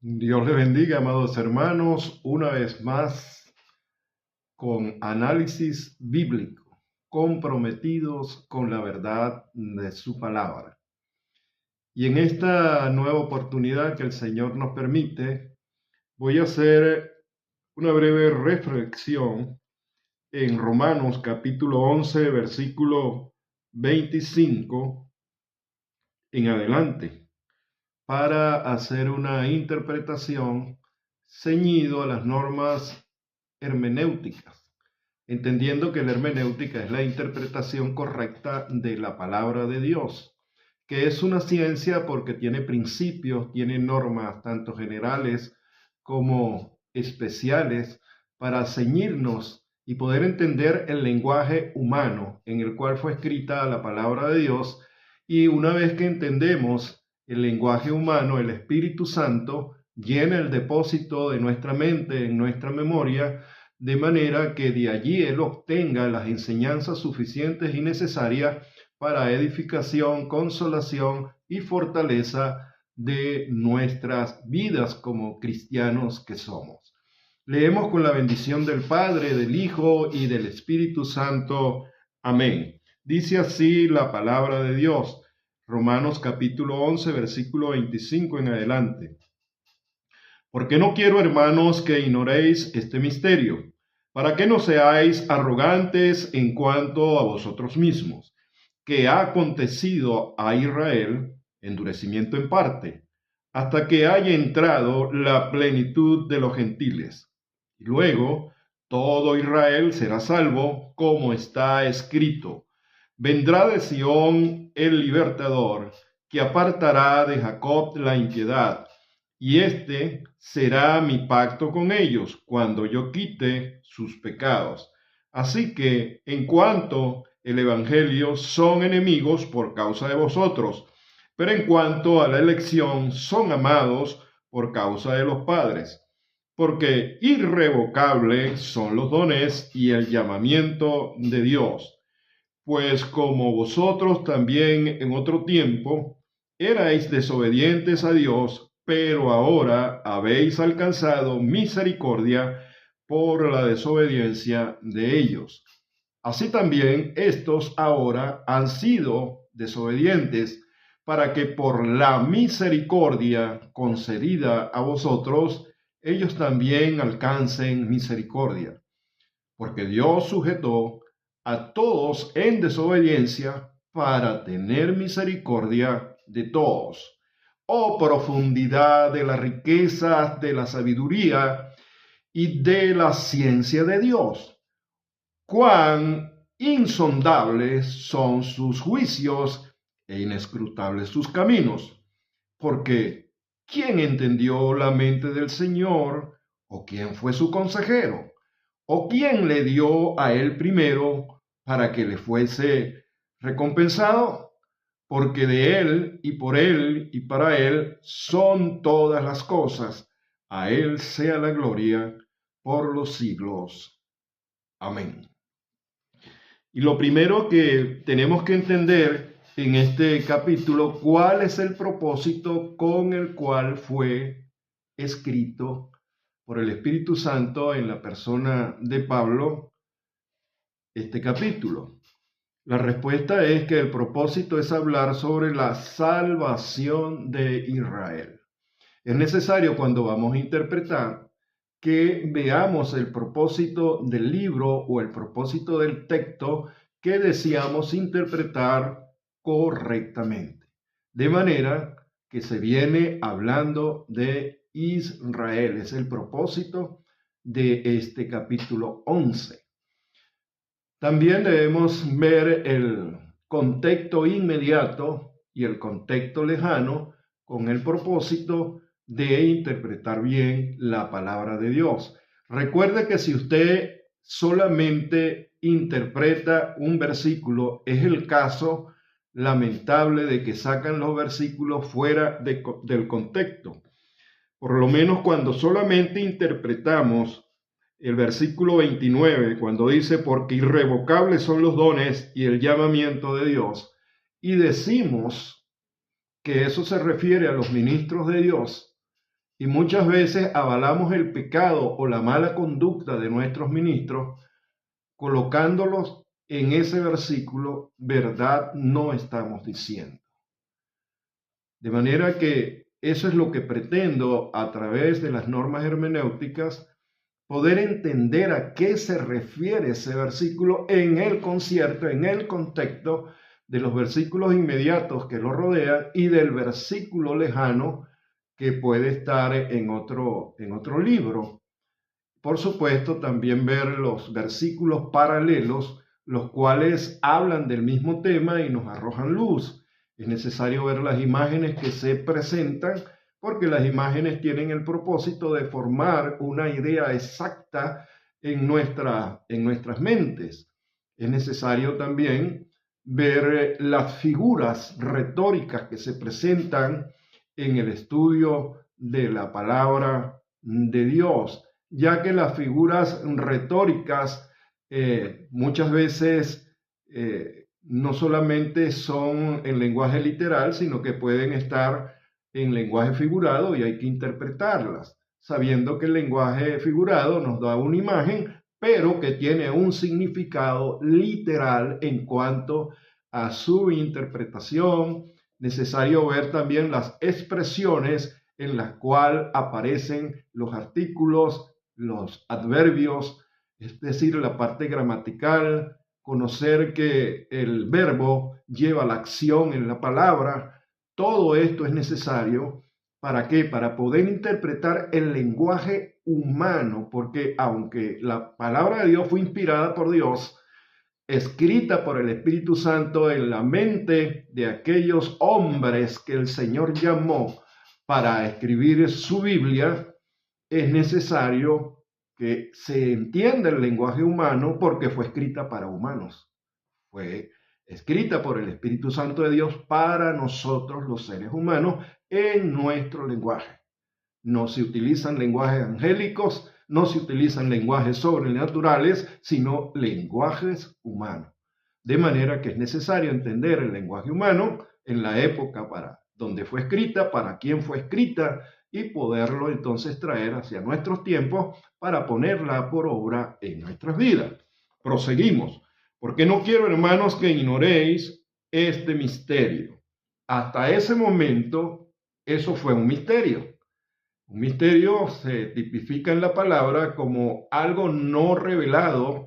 Dios les bendiga, amados hermanos, una vez más con análisis bíblico, comprometidos con la verdad de su palabra. Y en esta nueva oportunidad que el Señor nos permite, voy a hacer una breve reflexión en Romanos capítulo 11, versículo 25 en adelante, para hacer una interpretación ceñido a las normas hermenéuticas, entendiendo que la hermenéutica es la interpretación correcta de la palabra de Dios, que es una ciencia porque tiene principios, tiene normas tanto generales como especiales para ceñirnos y poder entender el lenguaje humano en el cual fue escrita la palabra de Dios. Y una vez que entendemos el lenguaje humano, el Espíritu Santo llena el depósito de nuestra mente, en nuestra memoria, de manera que de allí Él obtenga las enseñanzas suficientes y necesarias para edificación, consolación y fortaleza de nuestras vidas como cristianos que somos. Leemos con la bendición del Padre, del Hijo y del Espíritu Santo. Amén. Dice así la palabra de Dios. Romanos capítulo 11, versículo 25 en adelante. Porque no quiero, hermanos, que ignoréis este misterio, para que no seáis arrogantes en cuanto a vosotros mismos, que ha acontecido a Israel endurecimiento en parte, hasta que haya entrado la plenitud de los gentiles. Y luego todo Israel será salvo, como está escrito. Vendrá de Sión el libertador, que apartará de Jacob la impiedad, y este será mi pacto con ellos, cuando yo quite sus pecados. Así que, en cuanto el Evangelio, son enemigos por causa de vosotros, pero en cuanto a la elección, son amados por causa de los padres, porque irrevocables son los dones y el llamamiento de Dios. Pues como vosotros también en otro tiempo erais desobedientes a Dios, pero ahora habéis alcanzado misericordia por la desobediencia de ellos. Así también estos ahora han sido desobedientes, para que por la misericordia concedida a vosotros, ellos también alcancen misericordia. Porque Dios sujetó a todos en desobediencia para tener misericordia de todos. Oh profundidad de las riquezas de la sabiduría y de la ciencia de Dios. Cuán insondables son sus juicios e inescrutables sus caminos. Porque ¿quién entendió la mente del Señor? ¿O quién fue su consejero? ¿O quién le dio a él primero para que le fuese recompensado? Porque de él y para él son todas las cosas. A él sea la gloria por los siglos. Amén. Y lo primero que tenemos que entender en este capítulo, ¿cuál es el propósito con el cual fue escrito por el Espíritu Santo en la persona de Pablo este capítulo? La respuesta es que el propósito es hablar sobre la salvación de Israel. Es necesario, cuando vamos a interpretar, que veamos el propósito del libro o el propósito del texto que deseamos interpretar correctamente. De manera que se viene hablando de Israel. Es el propósito de este capítulo 11. También debemos ver el contexto inmediato y el contexto lejano con el propósito de interpretar bien la palabra de Dios. Recuerde que si usted solamente interpreta un versículo, es el caso lamentable de que sacan los versículos fuera del contexto. Por lo menos cuando solamente interpretamos el versículo 29, cuando dice, porque irrevocables son los dones y el llamamiento de Dios, y decimos que eso se refiere a los ministros de Dios, Y muchas veces avalamos el pecado o la mala conducta de nuestros ministros colocándolos en ese versículo, verdad no estamos diciendo. De manera que eso es lo que pretendo a través de las normas hermenéuticas, poder entender a qué se refiere ese versículo en el concierto, en el contexto de los versículos inmediatos que lo rodean y del versículo lejano que puede estar en otro libro. Por supuesto, también ver los versículos paralelos, los cuales hablan del mismo tema y nos arrojan luz. Es necesario ver las imágenes que se presentan, porque las imágenes tienen el propósito de formar una idea exacta en nuestras mentes. Es necesario también ver las figuras retóricas que se presentan en el estudio de la palabra de Dios, ya que las figuras retóricas muchas veces no solamente son en lenguaje literal, sino que pueden estar en lenguaje figurado y hay que interpretarlas, sabiendo que el lenguaje figurado nos da una imagen, pero que tiene un significado literal en cuanto a su interpretación. Necesario ver también las expresiones en las cuales aparecen los artículos, los adverbios, es decir, la parte gramatical, conocer que el verbo lleva la acción en la palabra. Todo esto es necesario. ¿Para qué? Para poder interpretar el lenguaje humano, porque aunque la palabra de Dios fue inspirada por Dios, escrita por el Espíritu Santo en la mente de aquellos hombres que el Señor llamó para escribir su Biblia, es necesario que se entienda el lenguaje humano porque fue escrita para humanos. Fue escrita por el Espíritu Santo de Dios para nosotros los seres humanos en nuestro lenguaje. No se utilizan lenguajes angélicos, no se utilizan lenguajes sobrenaturales, sino lenguajes humanos. De manera que es necesario entender el lenguaje humano en la época para donde fue escrita, para quién fue escrita, y poderlo entonces traer hacia nuestros tiempos para ponerla por obra en nuestras vidas. Proseguimos, porque no quiero, hermanos, que ignoréis este misterio. Hasta ese momento, eso fue un misterio. Un misterio se tipifica en la palabra como algo no revelado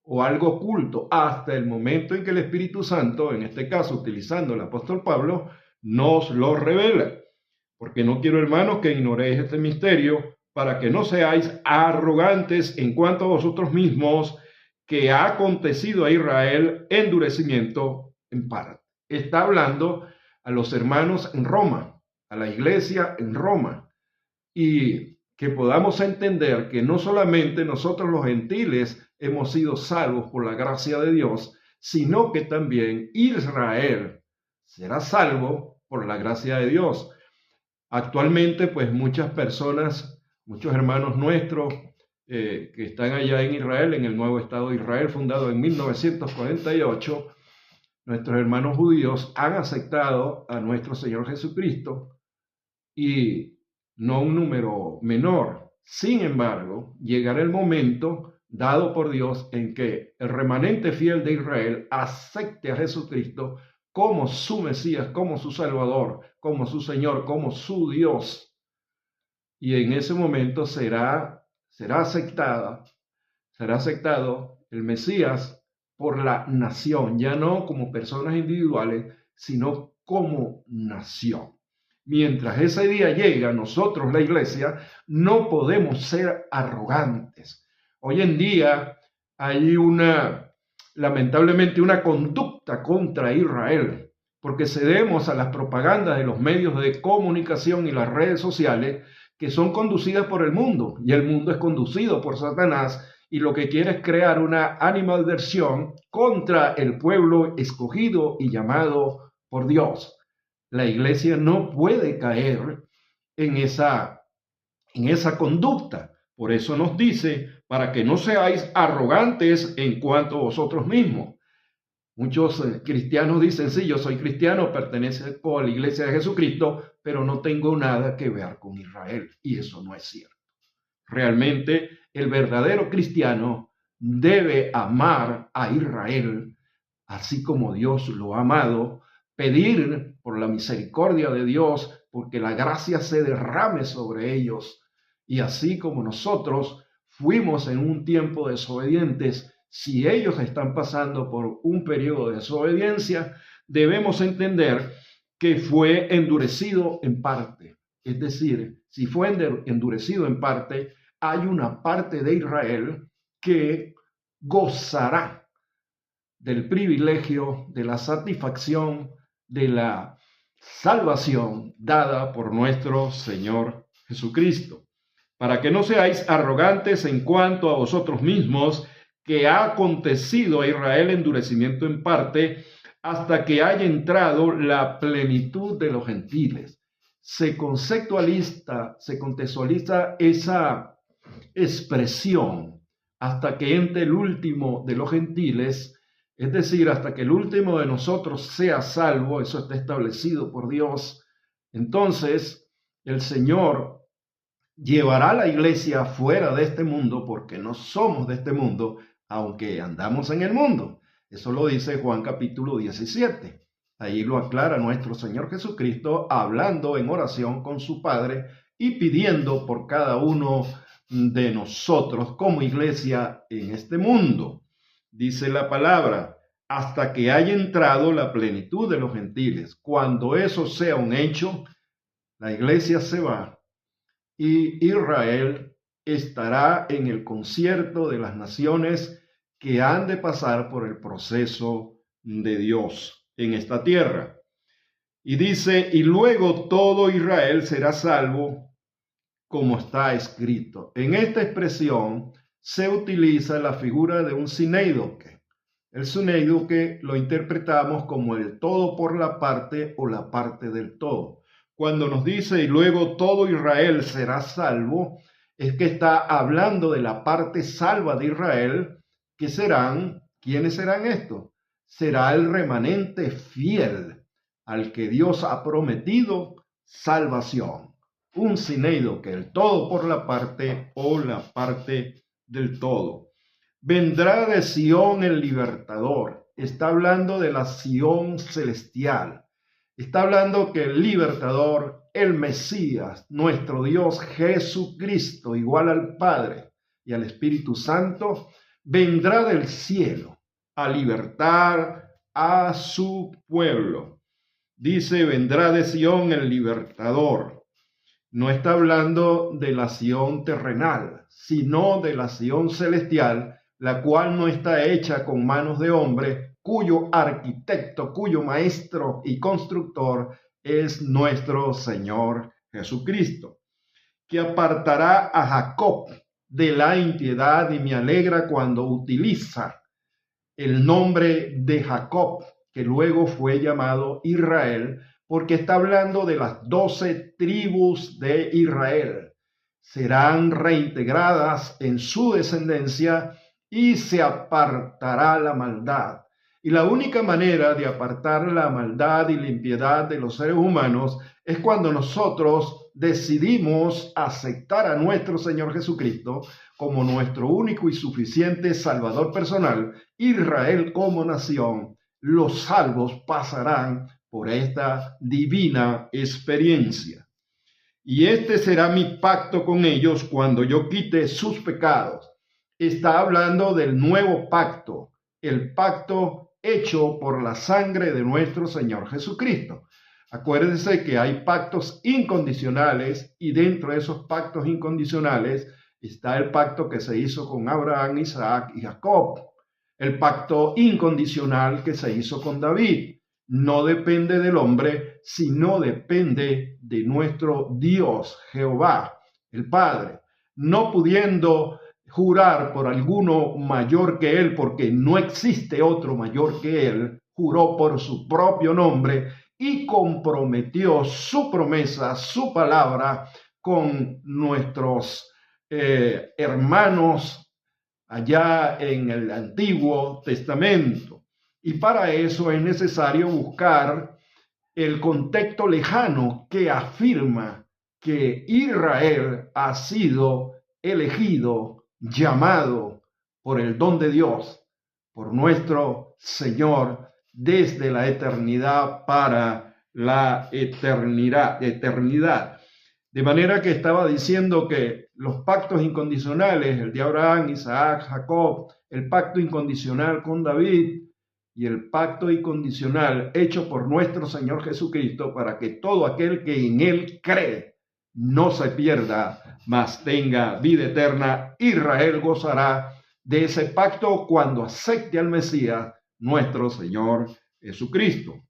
o algo oculto hasta el momento en que el Espíritu Santo, en este caso utilizando el apóstol Pablo, nos lo revela. Porque no quiero, hermanos, que ignoréis este misterio para que no seáis arrogantes en cuanto a vosotros mismos, que ha acontecido a Israel endurecimiento en parte. Está hablando a los hermanos en Roma, a la iglesia en Roma. Y que podamos entender que no solamente nosotros los gentiles hemos sido salvos por la gracia de Dios, sino que también Israel será salvo por la gracia de Dios. Actualmente, pues muchas personas, muchos hermanos nuestros que están allá en Israel, en el nuevo Estado de Israel, fundado en 1948, nuestros hermanos judíos han aceptado a nuestro Señor Jesucristo y no un número menor. Sin embargo, llegará el momento dado por Dios en que el remanente fiel de Israel acepte a Jesucristo como su Mesías, como su Salvador, como su Señor, como su Dios. Y en ese momento será aceptado el Mesías por la nación, ya no como personas individuales, sino como nación. Mientras ese día llega, nosotros, la iglesia, no podemos ser arrogantes. Hoy en día hay lamentablemente una conducta contra Israel, porque cedemos a las propagandas de los medios de comunicación y las redes sociales que son conducidas por el mundo, y el mundo es conducido por Satanás, y lo que quiere es crear una animadversión contra el pueblo escogido y llamado por Dios. La iglesia no puede caer en esa conducta. Por eso nos dice, para que no seáis arrogantes en cuanto a vosotros mismos. Muchos cristianos dicen, sí, yo soy cristiano, pertenezco a la iglesia de Jesucristo, pero no tengo nada que ver con Israel. Y eso no es cierto. Realmente el verdadero cristiano debe amar a Israel, así como Dios lo ha amado, pedir por la misericordia de Dios, porque la gracia se derrame sobre ellos. Y así como nosotros fuimos en un tiempo desobedientes, si ellos están pasando por un periodo de desobediencia, debemos entender que fue endurecido en parte. Es decir, si fue endurecido en parte, hay una parte de Israel que gozará del privilegio, de la satisfacción, de la salvación dada por nuestro Señor Jesucristo. Para que no seáis arrogantes en cuanto a vosotros mismos, que ha acontecido a Israel endurecimiento en parte, hasta que haya entrado la plenitud de los gentiles. Se contextualiza esa expresión hasta que entre el último de los gentiles, es decir, hasta que el último de nosotros sea salvo. Eso está establecido por Dios. Entonces, el Señor llevará a la iglesia fuera de este mundo, porque no somos de este mundo, aunque andamos en el mundo. Eso lo dice Juan capítulo 17. Ahí lo aclara nuestro Señor Jesucristo, hablando en oración con su Padre y pidiendo por cada uno de nosotros como iglesia en este mundo. Dice la palabra, hasta que haya entrado la plenitud de los gentiles. Cuando eso sea un hecho, la iglesia se va y Israel estará en el concierto de las naciones que han de pasar por el proceso de Dios en esta tierra. Y dice, y luego todo Israel será salvo, como está escrito. En esta expresión se utiliza la figura de un sinéidoque. El sinéidoque lo interpretamos como el todo por la parte o la parte del todo. Cuando nos dice, y luego todo Israel será salvo, es que está hablando de la parte salva de Israel, que serán, ¿quiénes serán estos? Será el remanente fiel al que Dios ha prometido salvación. Un sinéidoque, el todo por la parte o la parte del todo. Vendrá de Sión el libertador. Está hablando de la Sión celestial. Está hablando que el libertador, el Mesías, nuestro Dios Jesucristo, igual al Padre y al Espíritu Santo, vendrá del cielo a libertar a su pueblo. Dice, vendrá de Sión el libertador. No está hablando de la Sión terrenal, sino de la Sión celestial, la cual no está hecha con manos de hombre, cuyo arquitecto, cuyo maestro y constructor es nuestro Señor Jesucristo, que apartará a Jacob de la impiedad, y me alegra cuando utiliza el nombre de Jacob, que luego fue llamado Israel, porque está hablando de las 12 tribus de Israel. Serán reintegradas en su descendencia y se apartará la maldad. Y la única manera de apartar la maldad y la impiedad de los seres humanos es cuando nosotros decidimos aceptar a nuestro Señor Jesucristo como nuestro único y suficiente Salvador personal. Israel como nación, los salvos pasarán por esta divina experiencia. Y este será mi pacto con ellos cuando yo quite sus pecados. Está hablando del nuevo pacto, el pacto hecho por la sangre de nuestro Señor Jesucristo. Acuérdense que hay pactos incondicionales, y dentro de esos pactos incondicionales está el pacto que se hizo con Abraham, Isaac y Jacob. El pacto incondicional que se hizo con David. No depende del hombre, sino depende de nuestro Dios, Jehová, el Padre. No pudiendo jurar por alguno mayor que él, porque no existe otro mayor que él, juró por su propio nombre y comprometió su promesa, su palabra, con nuestros hermanos allá en el Antiguo Testamento. Y para eso es necesario buscar el contexto lejano que afirma que Israel ha sido elegido, llamado por el don de Dios, por nuestro Señor, desde la eternidad para la eternidad. De manera que estaba diciendo que los pactos incondicionales, el de Abraham, Isaac, Jacob, el pacto incondicional con David y el pacto incondicional hecho por nuestro Señor Jesucristo para que todo aquel que en Él cree no se pierda, mas tenga vida eterna. Israel gozará de ese pacto cuando acepte al Mesías, nuestro Señor Jesucristo.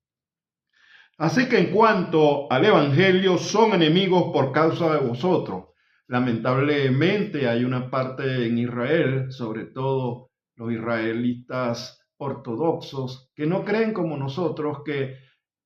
Así que en cuanto al Evangelio, son enemigos por causa de vosotros. Lamentablemente hay una parte en Israel, sobre todo los israelitas ortodoxos, que no creen como nosotros que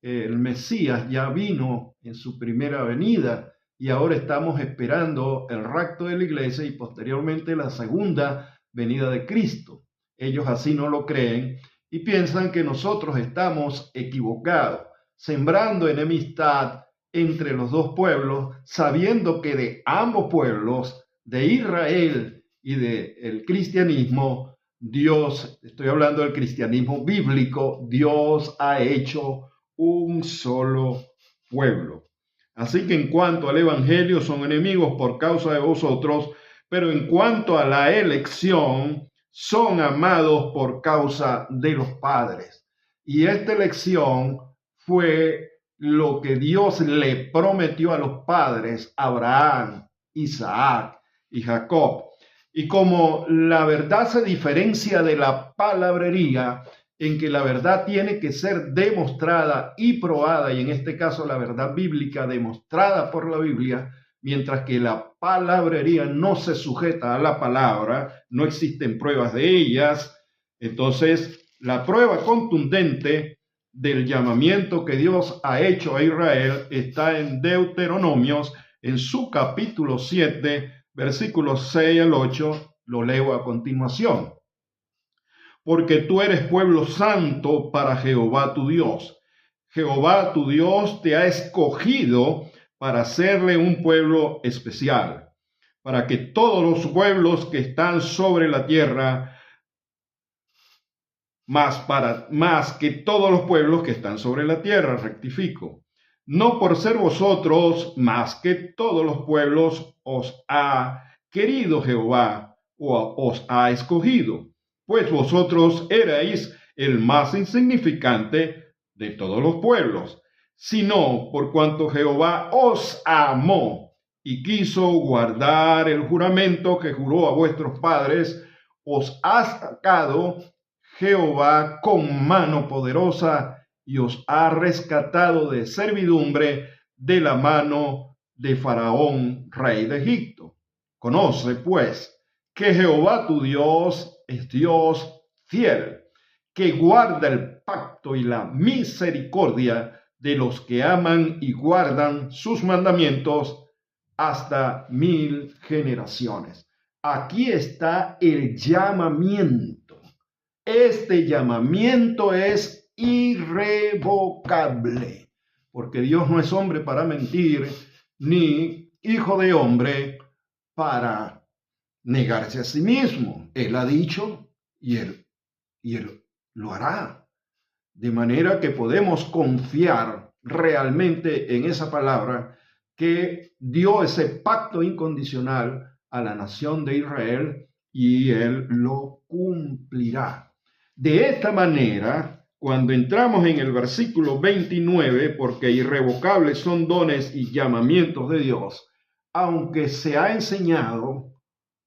el Mesías ya vino en su primera venida y ahora estamos esperando el rapto de la iglesia y posteriormente la segunda venida de Cristo. Ellos así no lo creen y piensan que nosotros estamos equivocados, sembrando enemistad entre los dos pueblos, sabiendo que de ambos pueblos, de Israel y del cristianismo, Dios, estoy hablando del cristianismo bíblico, Dios ha hecho un solo pueblo. Así que en cuanto al evangelio, son enemigos por causa de vosotros, pero en cuanto a la elección, son amados por causa de los padres. Y esta elección fue lo que Dios le prometió a los padres, Abraham, Isaac y Jacob. Y como la verdad se diferencia de la palabrería, en que la verdad tiene que ser demostrada y probada, y en este caso la verdad bíblica demostrada por la Biblia, mientras que la palabrería no se sujeta a la palabra, no existen pruebas de ellas. Entonces, la prueba contundente del llamamiento que Dios ha hecho a Israel está en Deuteronomios, en su capítulo 7, versículos 6 al 8, lo leo a continuación. Porque tú eres pueblo santo para Jehová tu Dios. Jehová tu Dios te ha escogido para hacerle un pueblo especial, para que todos los pueblos que están sobre la tierra, más que todos los pueblos que están sobre la tierra, rectifico, no por ser vosotros más que todos los pueblos os ha querido Jehová o os ha escogido, pues vosotros erais el más insignificante de todos los pueblos, sino por cuanto Jehová os amó y quiso guardar el juramento que juró a vuestros padres, os ha sacado Jehová con mano poderosa y os ha rescatado de servidumbre de la mano de Faraón, rey de Egipto. Conoce, pues, que Jehová tu Dios es Dios fiel, que guarda el pacto y la misericordia de los que aman y guardan sus mandamientos hasta 1000 generaciones. Aquí está el llamamiento. Este llamamiento es irrevocable, porque Dios no es hombre para mentir, ni hijo de hombre para negarse a sí mismo. Él ha dicho y él lo hará. De manera que podemos confiar realmente en esa palabra que dio ese pacto incondicional a la nación de Israel y él lo cumplirá. De esta manera, cuando entramos en el versículo 29, porque irrevocables son dones y llamamientos de Dios, aunque se ha enseñado,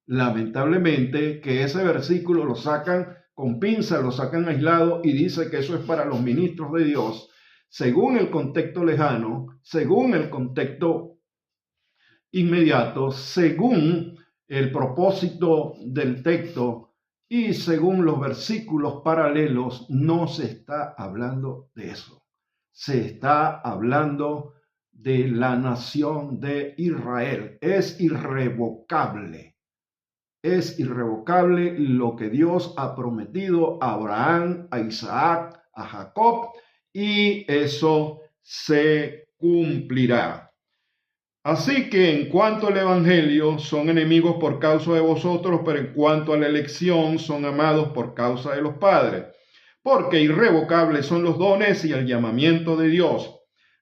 lamentablemente, que ese versículo lo sacan con pinza, lo sacan aislado y dice que eso es para los ministros de Dios, según el contexto lejano, según el contexto inmediato, según el propósito del texto y según los versículos paralelos, no se está hablando de eso. Se está hablando de la nación de Israel. Es irrevocable. Es irrevocable lo que Dios ha prometido a Abraham, a Isaac, a Jacob, y eso se cumplirá. Así que en cuanto al Evangelio, son enemigos por causa de vosotros, pero en cuanto a la elección, son amados por causa de los padres. Porque irrevocables son los dones y el llamamiento de Dios.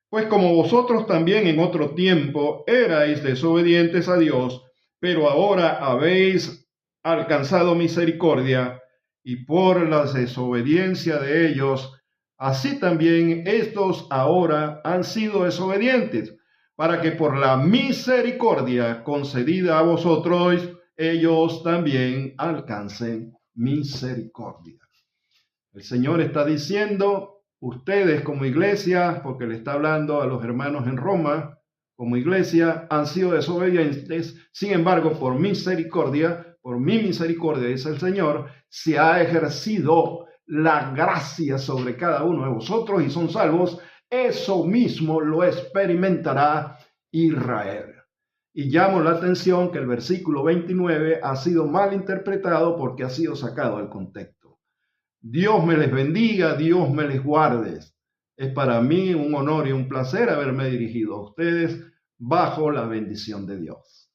Pues como vosotros también en otro tiempo erais desobedientes a Dios, pero ahora habéis alcanzado misericordia, y por la desobediencia de ellos, así también estos ahora han sido desobedientes, para que por la misericordia concedida a vosotros, ellos también alcancen misericordia. El Señor está diciendo, ustedes como iglesia, porque le está hablando a los hermanos en Roma, como iglesia, han sido desobedientes, sin embargo, por mi misericordia, dice el Señor, se ha ejercido la gracia sobre cada uno de vosotros y son salvos. Eso mismo lo experimentará Israel. Y llamo la atención que el versículo 29 ha sido mal interpretado porque ha sido sacado del contexto. Dios me les bendiga, Dios me les guarde. Es para mí un honor y un placer haberme dirigido a ustedes bajo la bendición de Dios.